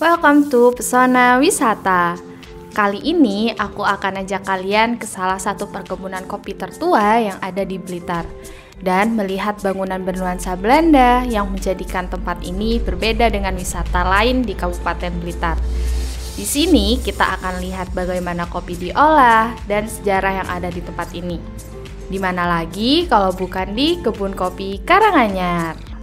Welcome to Pesona Wisata. Kali ini aku akan ajak kalian ke salah satu perkebunan kopi tertua yang ada di Blitar dan melihat bangunan bernuansa Belanda yang menjadikan tempat ini berbeda dengan wisata lain di Kabupaten Blitar. Di sini kita akan lihat bagaimana kopi diolah dan sejarah yang ada di tempat ini. Di mana lagi kalau bukan di Kebun Kopi Karanganyar.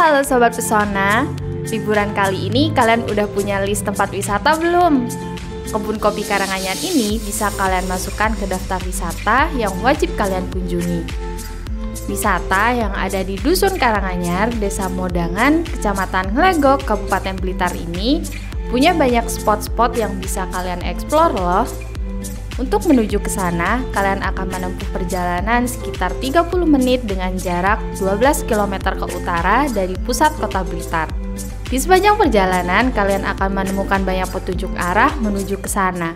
Halo Sobat Pesona, liburan kali ini kalian udah punya list tempat wisata belum? Kebun Kopi Karanganyar ini bisa kalian masukkan ke daftar wisata yang wajib kalian kunjungi. Wisata yang ada di Dusun Karanganyar, Desa Modangan, Kecamatan Nglegok, Kabupaten Blitar ini punya banyak spot-spot yang bisa kalian eksplor loh. Untuk menuju ke sana, kalian akan menempuh perjalanan sekitar 30 menit dengan jarak 12 km ke utara dari pusat kota Blitar. Di sepanjang perjalanan, kalian akan menemukan banyak petunjuk arah menuju ke sana.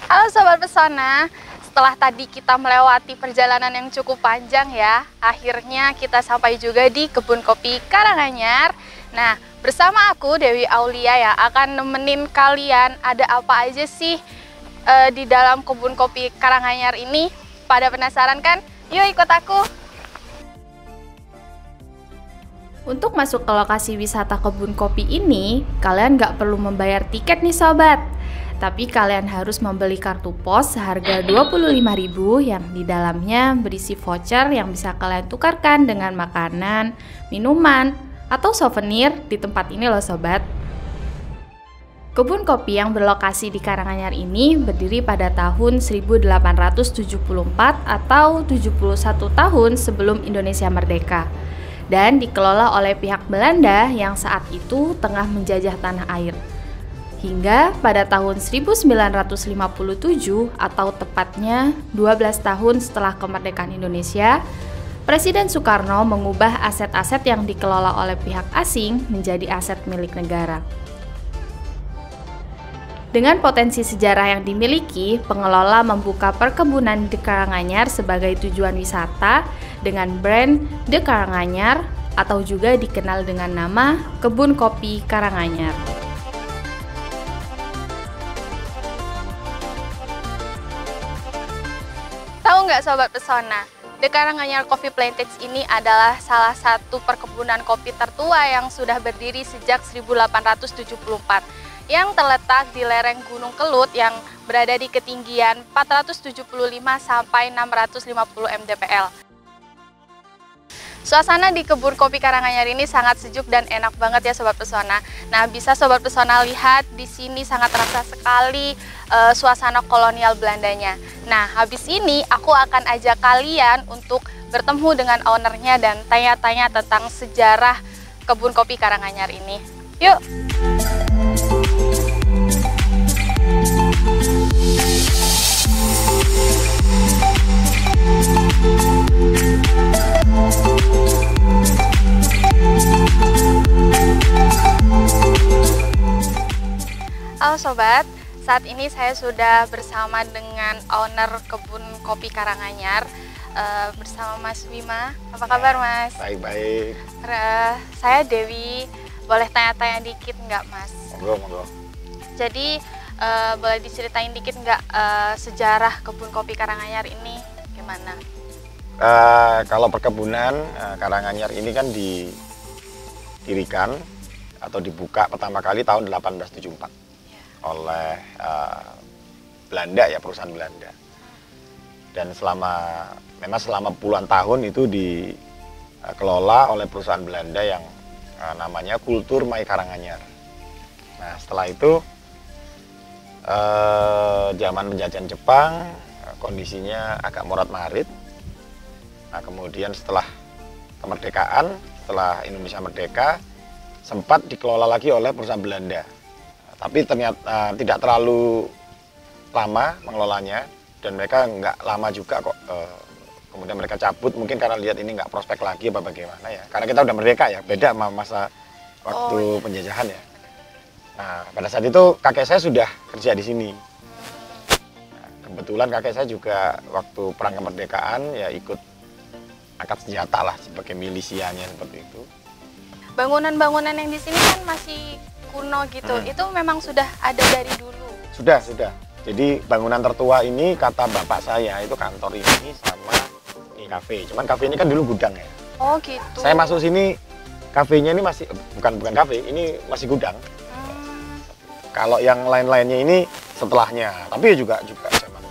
Halo Sobat Pesona, setelah tadi kita melewati perjalanan yang cukup panjang ya, akhirnya kita sampai juga di Kebun Kopi Karanganyar. Nah, bersama aku Dewi Aulia ya akan nemenin kalian ada apa aja sih di dalam Kebun Kopi Karanganyar ini. Pada penasaran kan? Yuk ikut aku. Untuk masuk ke lokasi wisata Kebun Kopi ini, kalian nggak perlu membayar tiket nih sobat. Tapi kalian harus membeli kartu pos seharga 25.000 yang di dalamnya berisi voucher yang bisa kalian tukarkan dengan makanan, minuman, atau souvenir di tempat ini loh sobat. Kebun kopi yang berlokasi di Karanganyar ini berdiri pada tahun 1874 atau 71 tahun sebelum Indonesia merdeka dan dikelola oleh pihak Belanda yang saat itu tengah menjajah tanah air. Hingga pada tahun 1957 atau tepatnya 12 tahun setelah kemerdekaan Indonesia, Presiden Soekarno mengubah aset-aset yang dikelola oleh pihak asing menjadi aset milik negara. Dengan potensi sejarah yang dimiliki, pengelola membuka perkebunan di Karanganyar sebagai tujuan wisata dengan brand The Karanganyar atau juga dikenal dengan nama Kebun Kopi Karanganyar. Tahu nggak Sobat Pesona, The Karanganyar Coffee Plantage ini adalah salah satu perkebunan kopi tertua yang sudah berdiri sejak 1874 yang terletak di lereng Gunung Kelut yang berada di ketinggian 475 sampai 650 mdpl. Suasana di Kebun Kopi Karanganyar ini sangat sejuk dan enak banget ya Sobat Pesona. Nah, bisa Sobat Pesona lihat di sini sangat terasa sekali suasana kolonial Belandanya. Nah, habis ini aku akan ajak kalian untuk bertemu dengan ownernya dan tanya-tanya tentang sejarah Kebun Kopi Karanganyar ini. Yuk! Halo Sobat, saat ini saya sudah bersama dengan owner Kebun Kopi Karanganyar bersama Mas Bima. Apa kabar Mas? Baik-baik. Saya Dewi, boleh tanya-tanya dikit nggak Mas? Monggo. Jadi boleh diceritain dikit nggak sejarah Kebun Kopi Karanganyar ini gimana? Kalau perkebunan Karanganyar ini kan didirikan atau dibuka pertama kali tahun 1874 oleh Belanda ya, perusahaan Belanda. dan memang selama puluhan tahun itu dikelola oleh perusahaan Belanda yang namanya Kultur Mai Karanganyar. Nah, setelah itu zaman penjajahan Jepang, kondisinya agak morat-marit. Nah, kemudian setelah kemerdekaan, setelah Indonesia merdeka, sempat dikelola lagi oleh perusahaan Belanda. Tapi ternyata tidak terlalu lama mengelolanya, dan mereka nggak lama juga kok. Kemudian mereka cabut, mungkin karena lihat ini nggak prospek lagi apa bagaimana ya. Karena kita udah merdeka ya, beda sama masa waktu penjajahan ya. Nah, pada saat itu kakek saya sudah kerja di sini. Nah, kebetulan kakek saya juga waktu perang kemerdekaan ya ikut angkat senjata lah sebagai milisianya seperti itu. Bangunan-bangunan yang di sini kan masih kuno gitu. Itu memang sudah ada dari dulu. Sudah. Jadi bangunan tertua ini kata bapak saya itu kantor ini sama ini kafe. Cuman kafe ini kan dulu gudang ya. Oh gitu. Saya masuk sini, kafenya ini masih bukan kafe, ini masih gudang. Kalau yang lain-lainnya ini setelahnya, tapi juga zaman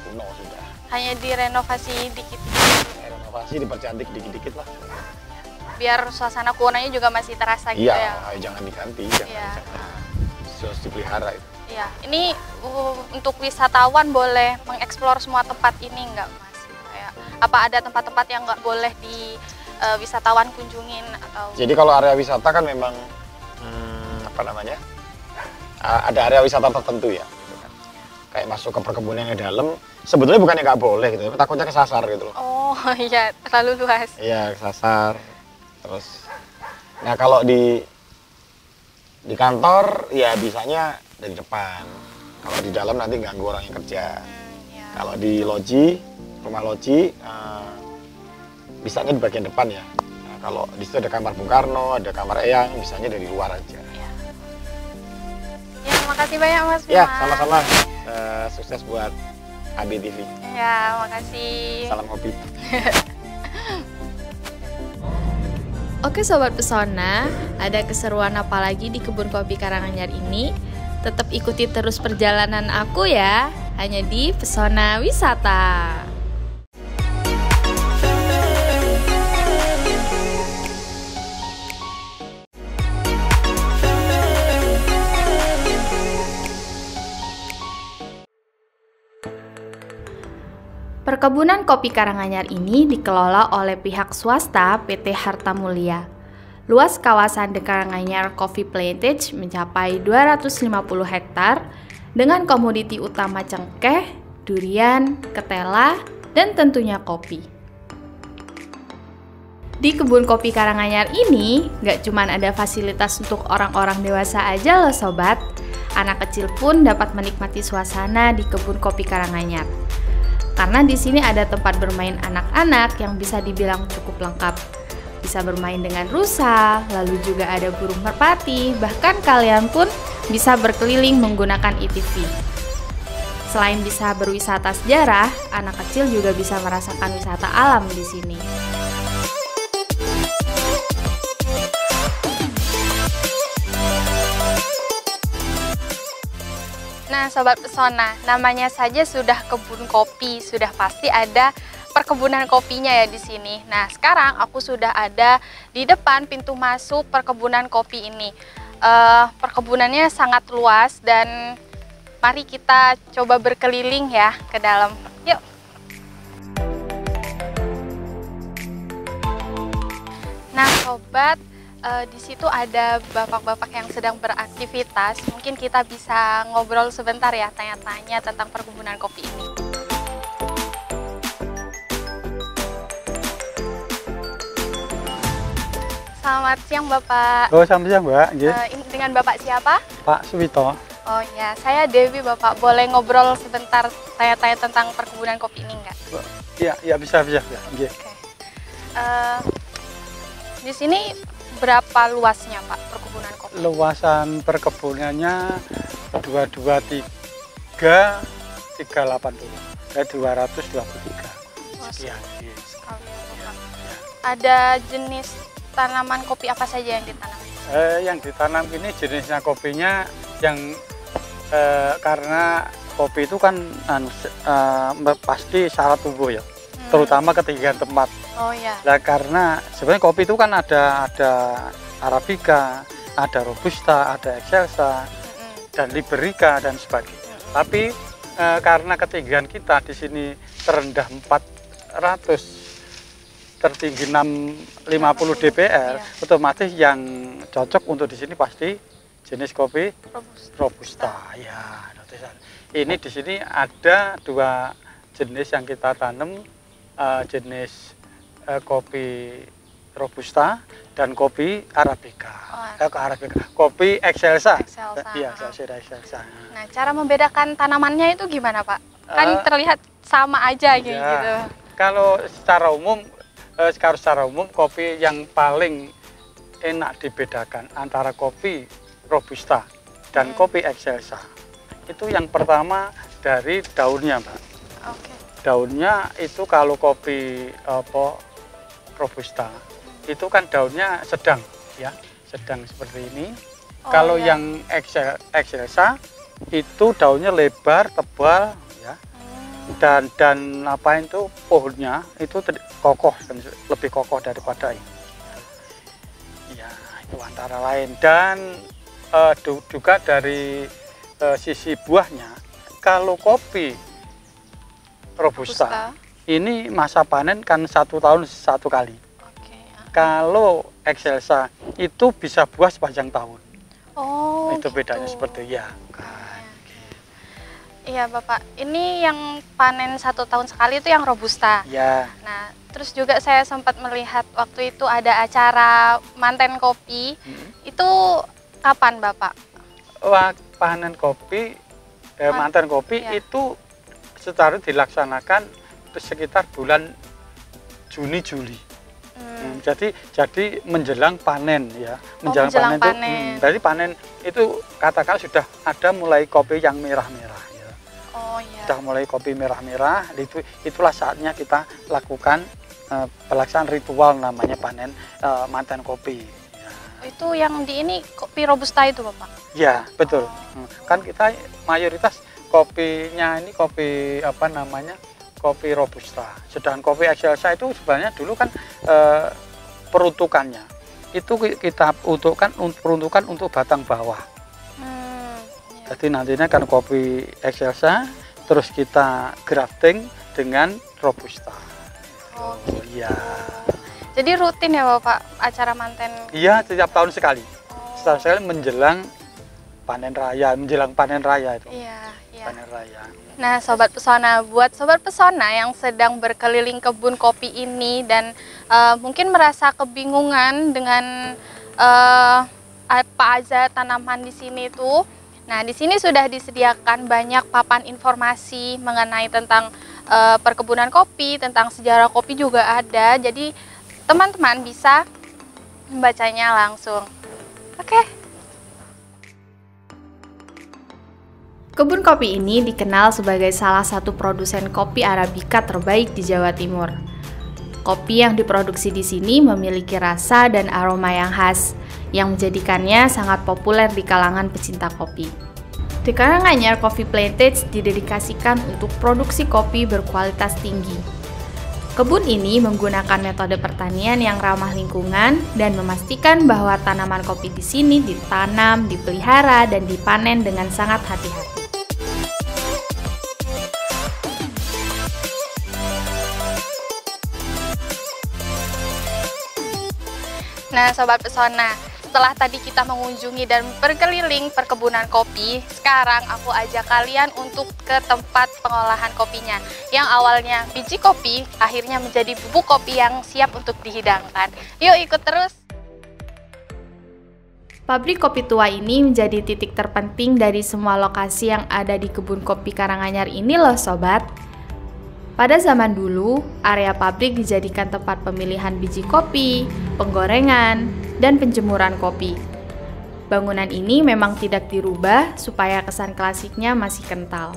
kuno sudah. Hanya direnovasi dikit-dikit. Renovasi dipercantik dikit-dikit lah. Biar suasana kunonya juga masih terasa gitu ya. Iya, jangan diganti, jangan harus dipelihara itu. Iya, ini untuk wisatawan boleh mengeksplor semua tempat ini nggak, Mas? Kayak, apa ada tempat-tempat yang nggak boleh di wisatawan kunjungin atau? Jadi kalau area wisata kan memang apa namanya? Ada area wisata tertentu ya, gitu kan. Kayak masuk ke perkebunan yang dalam, sebetulnya bukannya nggak boleh gitu, takutnya kesasar gitu loh. Oh iya, terlalu luas. Iya, kesasar. Terus, nah kalau di kantor ya bisanya dari depan. Kalau di dalam nanti ganggu orang yang kerja. Ya. Kalau di rumah loji, bisanya di bagian depan ya. Nah, kalau di situ ada kamar Bung Karno, ada kamar Eyang, bisanya dari luar aja. Ya, makasih banyak Mas Bima. Ya, sama-sama. Sukses buat ABTV. Ya, makasih. Salam hobi. Oke Sobat Pesona, ada keseruan apa lagi di kebun kopi Karanganyar ini? Tetap ikuti terus perjalanan aku ya, hanya di Pesona Wisata. Perkebunan kopi Karanganyar ini dikelola oleh pihak swasta PT Harta Mulia. Luas kawasan The Karanganyar Coffee Plantage mencapai 250 hektar dengan komoditi utama cengkeh, durian, ketela, dan tentunya kopi. Di kebun kopi Karanganyar ini nggak cuma ada fasilitas untuk orang-orang dewasa aja loh sobat. Anak kecil pun dapat menikmati suasana di kebun kopi Karanganyar. Karena di sini ada tempat bermain anak-anak yang bisa dibilang cukup lengkap. Bisa bermain dengan rusa, lalu juga ada burung merpati, bahkan kalian pun bisa berkeliling menggunakan ATV. Selain bisa berwisata sejarah, anak kecil juga bisa merasakan wisata alam di sini. Nah, Sobat Pesona, namanya saja sudah kebun kopi, sudah pasti ada perkebunan kopinya ya di sini. Nah, sekarang aku sudah ada di depan pintu masuk perkebunan kopi ini. Perkebunannya sangat luas dan mari kita coba berkeliling ya ke dalam. Yuk. Nah, Sobat, di situ ada bapak-bapak yang sedang beraktivitas. Mungkin kita bisa ngobrol sebentar ya, tanya-tanya tentang perkebunan kopi ini. Selamat siang Bapak. Oh, selamat siang Mbak. Dengan Bapak siapa? Pak Suwito. Oh ya, saya Dewi Bapak. Boleh ngobrol sebentar, tanya-tanya tentang perkebunan kopi ini enggak? Ya bisa. Ya. Oke. Di sini berapa luasnya Pak perkebunan kopi? Luasan perkebunannya 223 380 223 sekian. Sekali ya, Bapak. Ada jenis tanaman kopi apa saja yang ditanam? Yang ditanam ini jenisnya kopinya yang karena kopi itu kan pasti syarat tubuh ya, terutama ketinggian tempat. Oh ya. Nah, karena sebenarnya kopi itu kan ada Arabica, ada Robusta, ada Excelsa, dan Liberica dan sebagainya. Tapi karena ketinggian kita di sini terendah 400, tertinggi 650 dpl, otomatis yang cocok untuk di sini pasti jenis kopi Robusta. Ya, ini di sini ada 2 jenis yang kita tanam, jenis kopi Robusta dan kopi Arabica. Kopi Excelsa. Iya, Excelsa. Nah, cara membedakan tanamannya itu gimana, Pak? Kan terlihat sama aja gitu. Kalau secara umum kopi yang paling enak dibedakan antara kopi Robusta dan kopi Excelsa itu yang pertama dari daunnya, Mbak. Daunnya itu kalau kopi Robusta itu kan daunnya sedang, ya, sedang seperti ini. Kalau yang Excelsa itu daunnya lebar, tebal, ya, dan apa itu pohonnya itu kokoh dan lebih kokoh daripada ini. Ya, itu antara lain. Dan juga dari sisi buahnya, kalau kopi Robusta ini masa panen kan 1 tahun 1 kali. Kalau Excelsa itu bisa buah sepanjang tahun. Oh, itu bedanya gitu. Seperti ya. Iya, Bapak. Ini yang panen 1 tahun sekali itu yang Robusta. Ya. Nah, terus juga saya sempat melihat waktu itu ada acara manten kopi. Itu kapan, Bapak? Wah, panen kopi, manten kopi itu secara dilaksanakan sekitar bulan Juni-Juli. Jadi menjelang panen, ya. Menjelang panen. Jadi panen itu katakan sudah ada mulai kopi yang merah-merah, ya. Oh iya. Sudah mulai kopi merah-merah, itulah saatnya kita lakukan pelaksanaan ritual namanya panen manten kopi. Ya. Itu yang di ini kopi Robusta itu, Bapak? Ya, betul. Kan kita mayoritas kopinya ini kopi kopi Robusta. Sedangkan kopi Excelsa itu sebenarnya dulu kan peruntukannya itu kita peruntukan untuk batang bawah. Ya. Jadi nantinya kan kopi Excelsa terus kita grafting dengan Robusta. Oh gitu. Iya. Jadi rutin ya, Bapak, acara manten? Iya, setiap tahun sekali. Setiap sekali menjelang panen raya itu. Iya. Panen raya. Nah, Sobat Pesona, buat Sobat Pesona yang sedang berkeliling kebun kopi ini dan mungkin merasa kebingungan dengan apa aja tanaman di sini tuh. Nah, di sini sudah disediakan banyak papan informasi mengenai tentang perkebunan kopi, tentang sejarah kopi juga ada. Jadi teman-teman bisa membacanya langsung. Oke. Kebun kopi ini dikenal sebagai salah satu produsen kopi Arabica terbaik di Jawa Timur. Kopi yang diproduksi di sini memiliki rasa dan aroma yang khas, yang menjadikannya sangat populer di kalangan pecinta kopi. Di Karanganyar Coffee Plantage didedikasikan untuk produksi kopi berkualitas tinggi. Kebun ini menggunakan metode pertanian yang ramah lingkungan dan memastikan bahwa tanaman kopi di sini ditanam, dipelihara, dan dipanen dengan sangat hati-hati. Nah, Sobat Pesona, setelah tadi kita mengunjungi dan berkeliling perkebunan kopi, sekarang aku ajak kalian untuk ke tempat pengolahan kopinya. Yang awalnya biji kopi, akhirnya menjadi bubuk kopi yang siap untuk dihidangkan. Yuk ikut terus! Pabrik kopi tua ini menjadi titik terpenting dari semua lokasi yang ada di kebun kopi Karanganyar ini loh, Sobat. Pada zaman dulu, area pabrik dijadikan tempat pemilihan biji kopi, penggorengan, dan penjemuran kopi. Bangunan ini memang tidak dirubah supaya kesan klasiknya masih kental.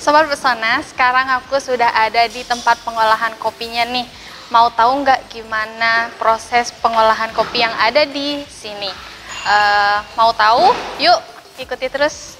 Sobat Pesona, sekarang aku sudah ada di tempat pengolahan kopinya nih. Mau tahu nggak gimana proses pengolahan kopi yang ada di sini? Mau tahu? Yuk, ikuti terus.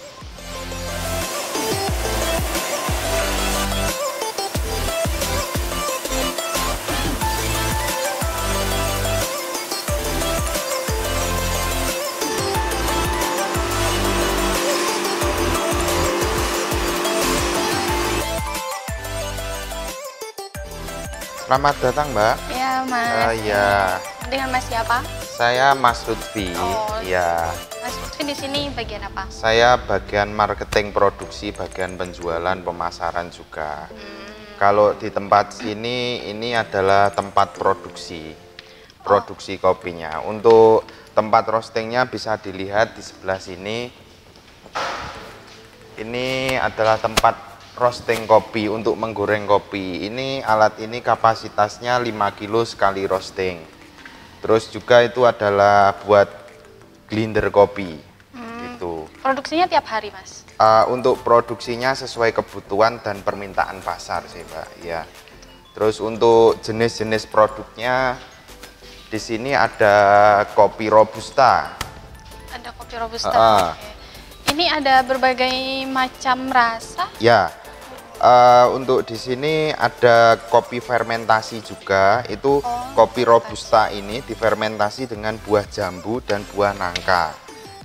Selamat datang, Mbak. Ya, Mas. Ya, Dengan Mas siapa? saya Mas Lutfi. Oh. Ya, Mas Lutfi di sini bagian apa? saya bagian marketing produksi, bagian penjualan, pemasaran juga. Kalau di tempat sini, ini adalah tempat produksi kopinya. Untuk tempat roastingnya bisa dilihat di sebelah sini. Ini adalah tempat roasting kopi untuk menggoreng kopi. Ini alat ini kapasitasnya 5 kilo sekali roasting. Terus juga itu adalah buat grinder kopi. Gitu. Produksinya tiap hari, Mas? Untuk produksinya sesuai kebutuhan dan permintaan pasar sih, Mbak. Ya. Terus untuk jenis-jenis produknya di sini ada kopi robusta. Ada kopi robusta. Oke. Ini ada berbagai macam rasa. Ya. Untuk di sini ada kopi fermentasi juga. Itu kopi robusta ini difermentasi dengan buah jambu dan buah nangka.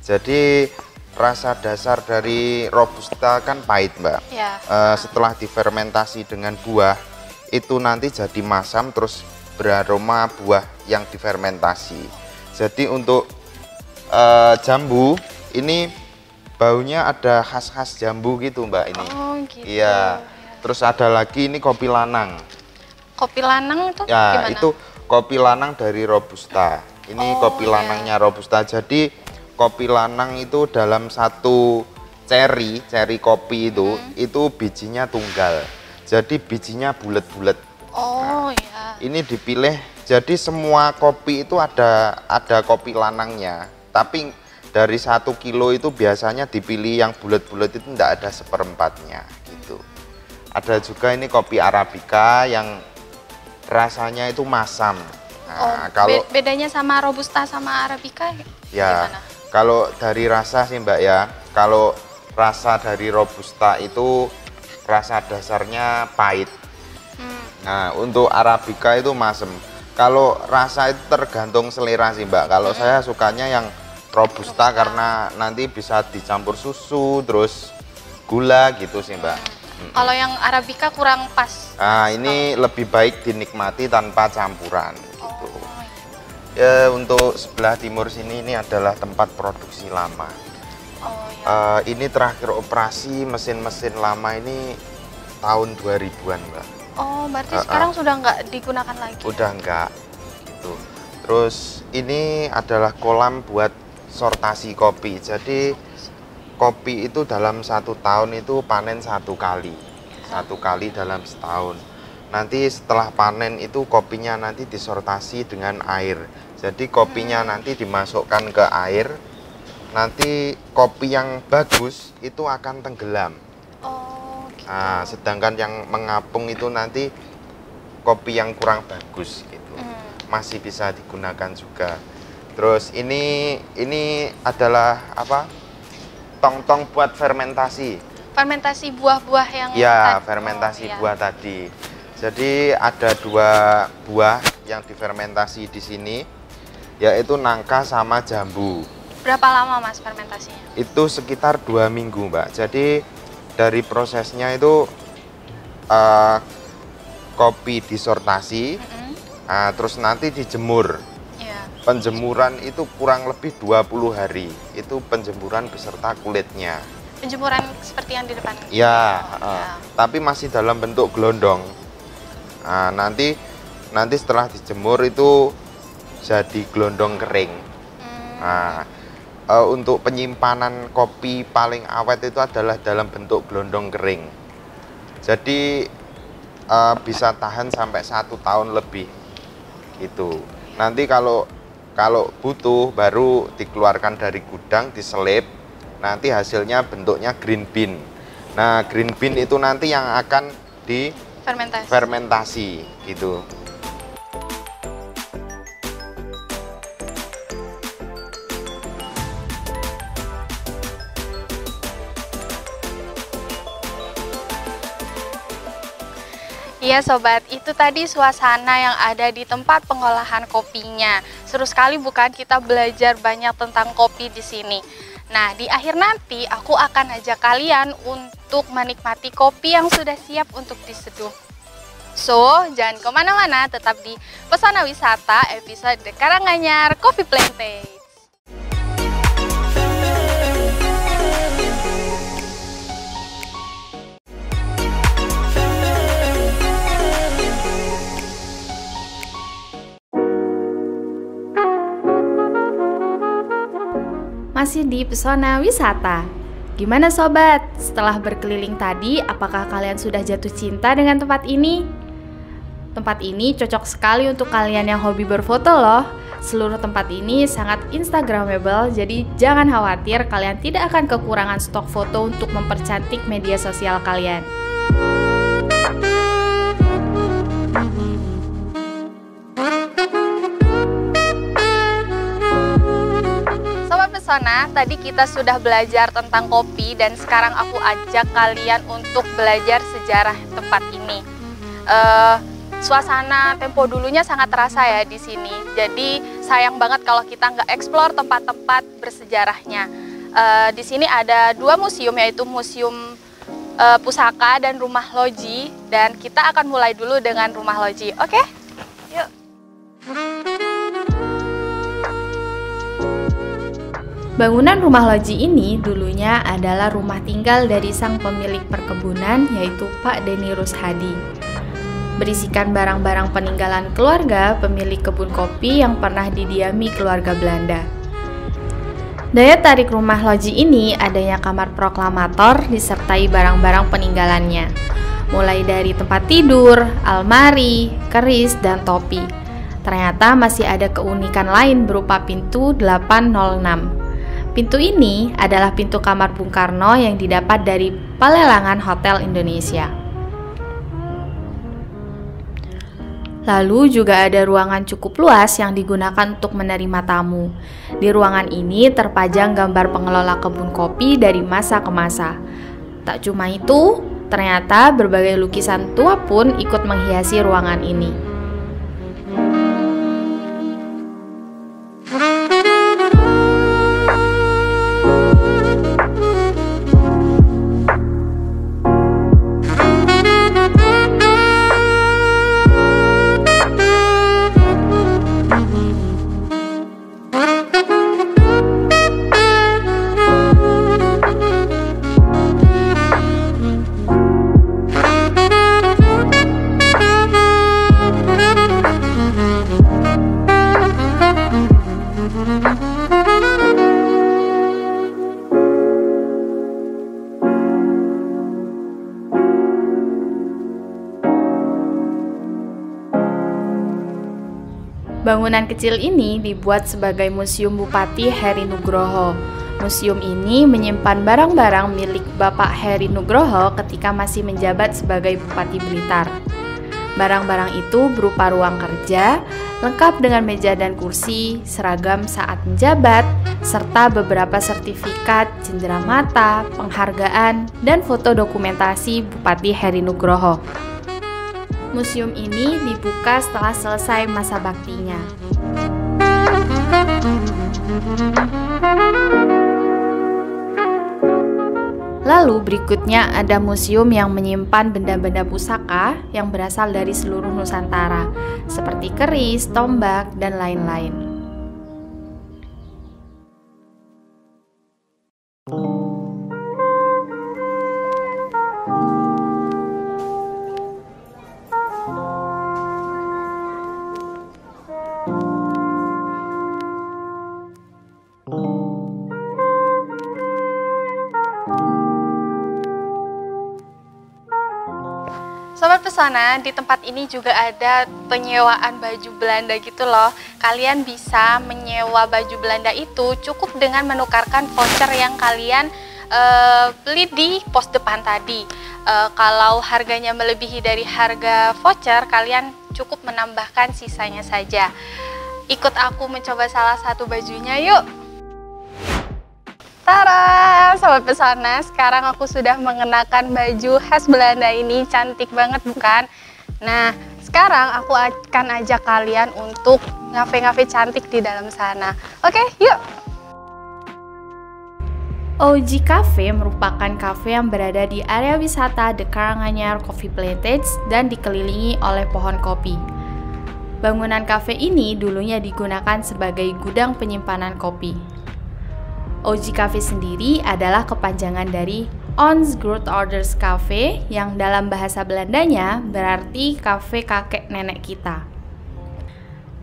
Jadi rasa dasar dari robusta kan pahit, Mbak. Ya. Setelah difermentasi dengan buah itu nanti jadi masam terus beraroma buah yang difermentasi. Jadi untuk jambu ini baunya ada khas-khas jambu gitu, Mbak, ini. Oh, gitu. Iya. Terus ada lagi ini kopi lanang. Kopi lanang itu Ya, gimana? itu kopi lanang dari robusta. Ini kopi lanangnya robusta. Jadi kopi lanang itu dalam satu ceri kopi itu bijinya tunggal. Jadi bijinya bulat-bulat. Oh, ya. Ini dipilih. Jadi semua kopi itu ada kopi lanangnya. Tapi dari 1 kilo itu biasanya dipilih yang bulat-bulat itu tidak ada seperempatnya gitu. Ada juga ini kopi Arabica yang rasanya itu masam. Nah, kalau bedanya sama robusta sama Arabica ya, gimana? kalau dari rasa sih, Mbak, ya. Kalau rasa dari robusta itu rasa dasarnya pahit. Nah, untuk Arabica itu masam. Kalau rasa itu tergantung selera sih, Mbak. Kalau saya sukanya yang robusta karena nanti bisa dicampur susu terus gula gitu sih, Mbak. Kalau yang Arabica kurang pas. Nah, ini lebih baik dinikmati tanpa campuran gitu. Ya, untuk sebelah timur sini ini adalah tempat produksi lama. Ini terakhir operasi mesin-mesin lama ini tahun 2000-an, Mbak. Oh, berarti sekarang sudah nggak digunakan lagi? Udah enggak gitu. Terus ini adalah kolam buat sortasi kopi. Jadi kopi itu dalam 1 tahun itu panen 1 kali. 1 kali dalam setahun. Nanti setelah panen itu kopinya nanti disortasi dengan air. Jadi kopinya nanti dimasukkan ke air. Nanti kopi yang bagus itu akan tenggelam. Oh, gitu. Nah, sedangkan yang mengapung itu nanti kopi yang kurang bagus gitu. Masih bisa digunakan juga. Terus ini adalah apa? Tong-tong buat fermentasi. Fermentasi buah-buah yang Ya, tadi. fermentasi Oh, buah tadi. Jadi ada 2 buah yang difermentasi di sini, yaitu nangka sama jambu. Berapa lama, Mas, fermentasinya? Itu sekitar 2 minggu, Mbak. Jadi dari prosesnya itu kopi disortasi, terus nanti dijemur. Ya. Penjemuran itu kurang lebih 20 hari. Itu penjemuran beserta kulitnya. Penjemuran seperti yang di depan. Ya, ya. tapi masih dalam bentuk gelondong. Nah, nanti setelah dijemur itu jadi gelondong kering. Nah, untuk penyimpanan kopi paling awet itu adalah dalam bentuk gelondong kering. Jadi bisa tahan sampai 1 tahun lebih. Gitu. Nanti kalau butuh baru dikeluarkan dari gudang, diselip. Nanti hasilnya bentuknya green bean. Nah, green bean itu nanti yang akan Fermentasi. difermentasi gitu. Iya sobat, itu tadi suasana yang ada di tempat pengolahan kopinya. Seru sekali bukan, kita belajar banyak tentang kopi di sini. Nah, di akhir nanti aku akan ajak kalian untuk menikmati kopi yang sudah siap untuk diseduh. So, jangan kemana-mana, tetap di Pesona Wisata episode Karanganyar Coffee Plantage. Masih di Pesona Wisata. Gimana sobat? Setelah berkeliling tadi, apakah kalian sudah jatuh cinta dengan tempat ini? Tempat ini cocok sekali untuk kalian yang hobi berfoto loh. Seluruh tempat ini sangat instagramable, jadi jangan khawatir, kalian tidak akan kekurangan stok foto untuk mempercantik media sosial kalian. Tadi kita sudah belajar tentang kopi dan sekarang aku ajak kalian untuk belajar sejarah tempat ini. Suasana tempo dulunya sangat terasa ya di sini. Jadi sayang banget kalau kita nggak eksplor tempat-tempat bersejarahnya. Di sini ada dua museum, yaitu Museum Pusaka dan Rumah Loji. Dan kita akan mulai dulu dengan Rumah Loji. Oke? Yuk. Bangunan rumah loji ini dulunya adalah rumah tinggal dari sang pemilik perkebunan, yaitu Pak Deni Rushadi. Berisikan barang-barang peninggalan keluarga pemilik kebun kopi yang pernah didiami keluarga Belanda. Daya tarik rumah loji ini adanya kamar proklamator disertai barang-barang peninggalannya, mulai dari tempat tidur, almari, keris, dan topi. Ternyata masih ada keunikan lain berupa pintu 806. Pintu ini adalah pintu kamar Bung Karno yang didapat dari Palelangan Hotel Indonesia. Lalu juga ada ruangan cukup luas yang digunakan untuk menerima tamu. Di ruangan ini terpajang gambar pengelola kebun kopi dari masa ke masa. Tak cuma itu, ternyata berbagai lukisan tua pun ikut menghiasi ruangan ini. Bangunan kecil ini dibuat sebagai Museum Bupati Heri Nugroho. Museum ini menyimpan barang-barang milik Bapak Heri Nugroho ketika masih menjabat sebagai Bupati Blitar. Barang-barang itu berupa ruang kerja, lengkap dengan meja dan kursi, seragam saat menjabat, serta beberapa sertifikat, cendera mata, penghargaan, dan foto dokumentasi Bupati Heri Nugroho. Museum ini dibuka setelah selesai masa baktinya. Lalu berikutnya ada museum yang menyimpan benda-benda pusaka yang berasal dari seluruh Nusantara, seperti keris, tombak, dan lain-lain. Sobat Pesona, di tempat ini juga ada penyewaan baju Belanda gitu loh. Kalian bisa menyewa baju Belanda itu cukup dengan menukarkan voucher yang kalian beli di pos depan tadi. Kalau harganya melebihi dari harga voucher, kalian cukup menambahkan sisanya saja. Ikut aku mencoba salah satu bajunya yuk. Tara, Sobat Pesona, sekarang aku sudah mengenakan baju khas Belanda ini. Cantik banget bukan? Nah, sekarang aku akan ajak kalian untuk ngafe-ngafe cantik di dalam sana. Oke, yuk! OG Cafe merupakan kafe yang berada di area wisata The Karanganyar Coffee Plantage dan dikelilingi oleh pohon kopi. Bangunan kafe ini dulunya digunakan sebagai gudang penyimpanan kopi. OG Cafe sendiri adalah kepanjangan dari Ons Grootouder's Cafe yang dalam bahasa Belandanya berarti kafe kakek nenek kita.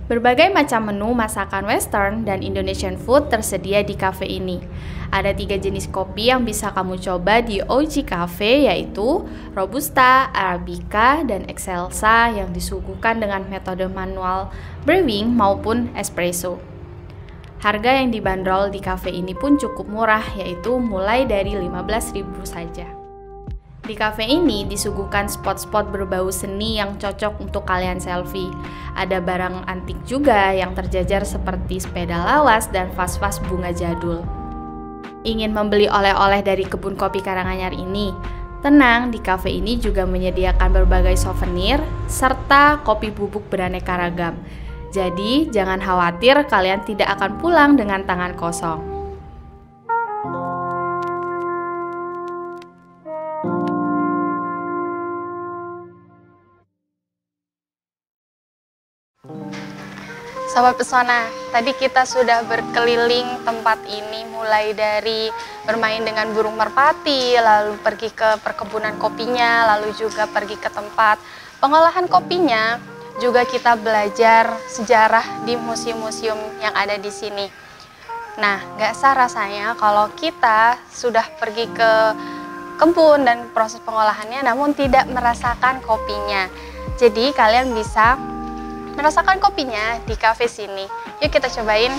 Berbagai macam menu masakan Western dan Indonesian food tersedia di kafe ini. Ada 3 jenis kopi yang bisa kamu coba di OG Cafe, yaitu Robusta, Arabica, dan Excelsa yang disuguhkan dengan metode manual brewing maupun espresso. Harga yang dibanderol di kafe ini pun cukup murah, yaitu mulai dari 15.000 saja. Di kafe ini disuguhkan spot-spot berbau seni yang cocok untuk kalian selfie. Ada barang antik juga yang terjajar seperti sepeda lawas dan vas-vas bunga jadul. Ingin membeli oleh-oleh dari kebun kopi Karanganyar ini? Tenang, di kafe ini juga menyediakan berbagai souvenir serta kopi bubuk beraneka ragam. Jadi, jangan khawatir kalian tidak akan pulang dengan tangan kosong. Sobat Pesona, tadi kita sudah berkeliling tempat ini mulai dari bermain dengan burung merpati, lalu pergi ke perkebunan kopinya, lalu juga pergi ke tempat pengolahan kopinya. Juga kita belajar sejarah di museum-museum yang ada di sini. Nah, gak sah rasanya kalau kita sudah pergi ke kebun dan proses pengolahannya namun tidak merasakan kopinya. Jadi kalian bisa merasakan kopinya di kafe sini. Yuk kita cobain.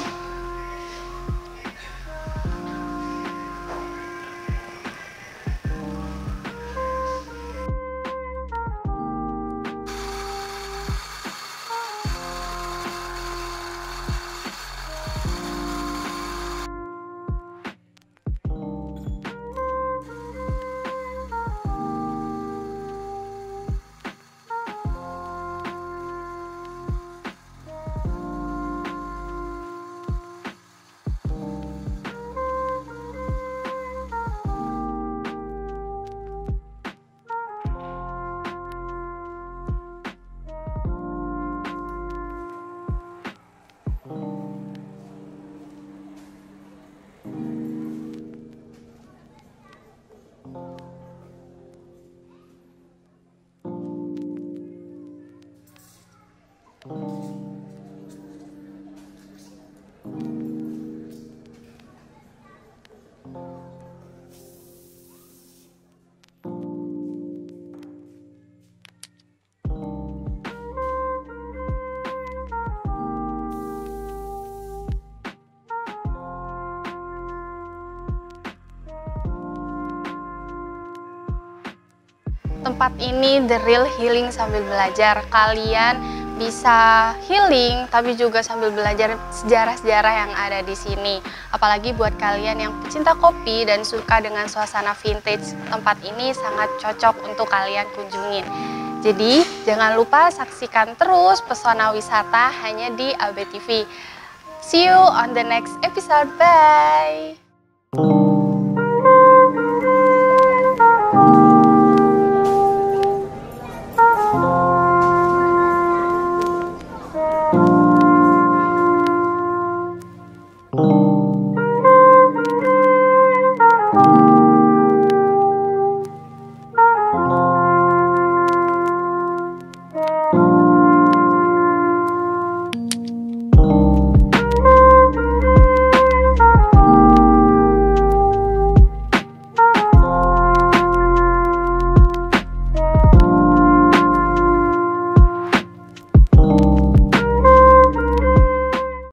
Tempat ini the real healing sambil belajar. Kalian bisa healing tapi juga sambil belajar sejarah-sejarah yang ada di sini. Apalagi buat kalian yang pecinta kopi dan suka dengan suasana vintage, tempat ini sangat cocok untuk kalian kunjungin. Jadi jangan lupa saksikan terus Pesona Wisata hanya di ABTV. See you on the next episode. Bye.